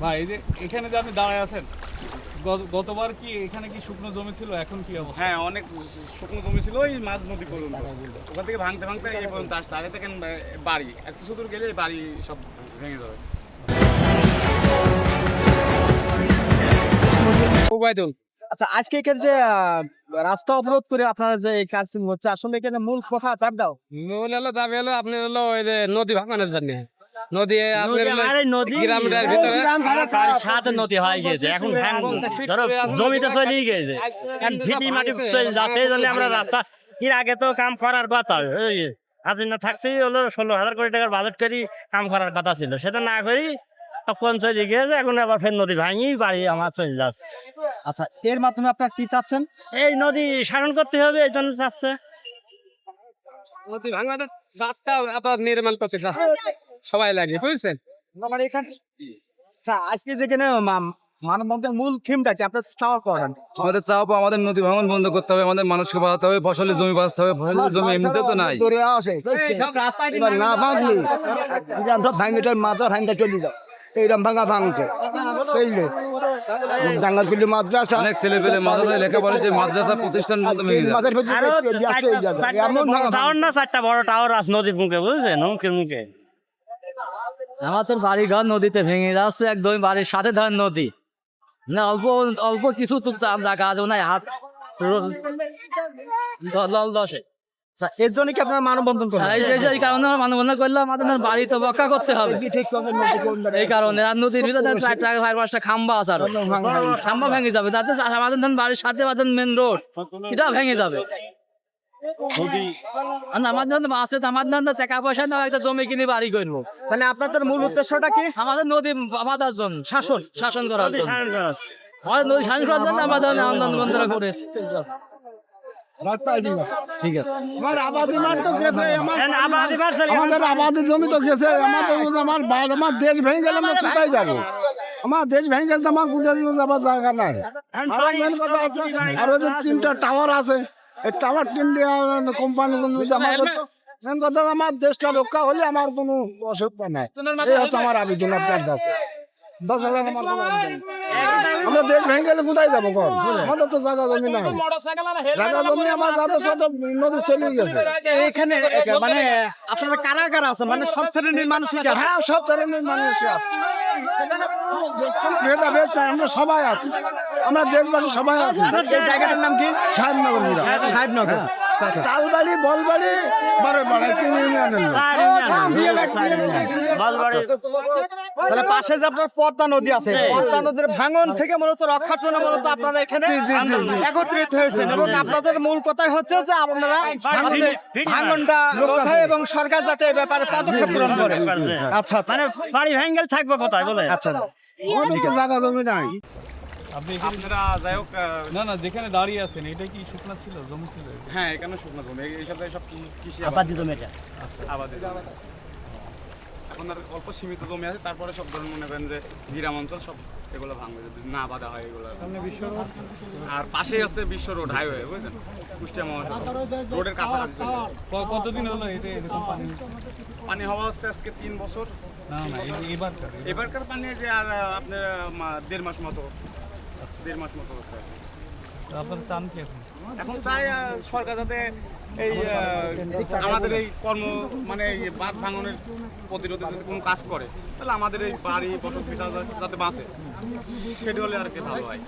ভাই এই যে এখানে যে আপনি দাঁড়ায় আছেন, গতবার কি এখানে কি শুকনো জমি ছিল, এখন কি অবস্থা? হ্যাঁ, অনেক শুকনো জমি ছিল ওই মাঝ নদী পর্যন্ত। ওখান থেকে ভাঙতে ভাঙতে এই পর্যন্ত আসছে। আগে থেকে বাড়ি আর কিছু দূর গেলে বাড়ি সব ভেঙে যাবে। আচ্ছা, আজকে এখানে যে রাস্তা অবরোধ করে আপনারা যে এই কাজ হচ্ছে, আসলে এখানে মূল কথা চাপ দাও। মূল হলো দাবি হলো আপনি হলো ওই যে নদী ভাঙানোর জন্য। নদী গ্রামের ভিতরে সাথে নদী হয়ে গেছে, এখন ধরো জমিতে চলে গেছে, ভিটি মাটি চলে যাতে আমরা রাস্তা এর আগে তো কাম করার কথা হাজিনা থাকতেই হলো 16,000 কোটি টাকার বাজেট করি কাম করার কথা ছিল, সেটা না করি তখন চলে গিয়েছে। এখন আবার ফের নদী ভাঙি বাড়ি আমার চলে যাচ্ছে। আচ্ছা, এর মাধ্যমে আপনারা কি চাচ্ছেন? এই নদী শাসন করতে হবে, এই জন্য চাচ্ছে নদী ভাঙানোর রাস্তা আবার নির্মাণ করছে সবাই লাগে, বুঝছেন? আমার এখানে আচ্ছা, আজকে যেখানে মানববন্ধনের মূল থিমটা কি আপনারা চাওয়া করেন? আমাদের চাপ আমাদের নদী ভাঙন বন্ধ করতে হবে, আমাদের মানুষকে বাঁচাতে হবে, ফসলের জমি বাঁচতে হবে। ফসলের জমি এমনিতে তো নাই। না ভাঙলি সব ভাঙিটার মাথা ভাঙতে চলে যাও, এইরকম ভাঙা ভাঙতে বুঝলে ডাঙ্গারকুলি মাদ্রাসা অনেক ছেলে পেলে মাদ্রাসায় লেখাপড়া, সেই মাদ্রাসা প্রতিষ্ঠান বন্ধ হয়ে যায়। টাওয়ার না 4টা বড় টাওয়ার আছে নদীর মুখে, বুঝছেন? মুখের মুখে আমাদের বাড়ি ঘর নদীতে ভেঙে যাচ্ছে, একদম বাড়ির সাথে ধরেন নদী না, অল্প অল্প কিছু জায়গা আছে না, হাত দল দশে। আচ্ছা, এর জন্য কি আপনারা মানববন্ধন করেন? এই কারণে আমরা মানববন্ধন করলাম, আমাদের বাড়ি তো রক্ষা করতে হবে, এই কারণে। আর নদীর ভিতরে 4-5টা খাম্বা আছে, আর খাম্বা ভেঙে যাবে, তাতে আমাদের বাড়ির সাথে মেন রোড এটা ভেঙে যাবে। আমাদের আছে, আমাদের টাকা পয়সা না, একটা জমি কিনে বাড়ি করবো। তাহলে আপনাদের মূল উদ্দেশ্যটা কি? আমাদের নদী আমাদের জন্য শাসন করার জন্য, আমাদের নদী শাসন করার জন্য আমাদের আন্দোলন বন্ধ করেছে। ঠিক আছে, আমাদের আবাদি জমি তো গেছে, আমার দেশ ভেঙে গেলে আমরা কোথায় যাবো? আমার দেশ ভেঙে গেলে আমার কোথায় যাবার জায়গা নাই। আর ওই যে 3টা টাওয়ার আছে, এই টাওয়ার 3 কোম্পানি মেন কথা, আমার দেশটা রক্ষা হলে আমার কোনো অসুবিধা নাই। এই হচ্ছে আমার আবেদন আপনার কাছে। আমরা দেশ ভেঙে গেলে কোথায় যাবো? কর আমাদের তো জায়গা জমি নাই, জায়গা জমি আমার যাদের সাথে নদী চলে গেছে। এখানে মানে আপনারা কারা কারা আছে, মানে সব শ্রেণীর মানুষ? হ্যাঁ, সব ধরনের মানুষ আছে, ভেদাভেদ নাই, আমরা সবাই আছি, আমরা দেশবাসী সবাই আছি। জায়গাটার নাম কি? সাহেবনগর। সাহেবনগর, তালবাড়ি, বলবাড়ি, বারোবাড়ি, 3 ইউনিয়নের। তাহলে পাশে যে আপনার পদ্মা নদী আছে, পদ্মা নদীর ভাঙন থেকে মূলত রক্ষার জন্য মূলত আপনারা এখানে একত্রিত হয়েছেন, এবং আপনাদের মূল কথাই হচ্ছে যে আপনারা ভাঙনটা রোধ এবং সরকার যাতে এই ব্যাপারে পদক্ষেপ গ্রহণ করে। আচ্ছা, মানে বাড়ি ভেঙে থাকবে কোথায় বলে? আচ্ছা, আমাদের তো জায়গা জমি নাই। আপনারা যাই হোক, না যেখানে দাঁড়িয়ে আছেন এটা কি শুকনা ছিল, জমি ছিল? হ্যাঁ, এখানে শুকনো জমি, এইসব কৃষি আবাদি জমি এটা। আবাদি জমি। এখন আর অল্প সীমিত জমি আছে, তারপরে সব ধরুন মনে করেন যে গ্রাম অঞ্চল সব এগুলো ভাঙবে যদি না বাধা হয় এগুলো। আর পাশেই আছে বিশ্ব রোড হাইওয়ে, বুঝছেন? কুষ্টিয়া মহাসড়ক রোডের কাছাকাছি চলে আসে। কতদিন হলো এটা এরকম পানি হওয়া হচ্ছে আজকে 3 বছর। না এবারকার পানি যে আর আপনার 1.5 মাস মতো, 1.5 মাস মতো হচ্ছে। আপনারা চান কি এখন চাই সরকার যাতে এই আমাদের এই কর্ম মানে এই বাঁধ ভাঙনের প্রতিরোধে যদি কোনো কাজ করে, তাহলে আমাদের এই বাড়ি বসত ভিটা যাতে বাঁচে, সেটি হলে আর কি ভালো হয়।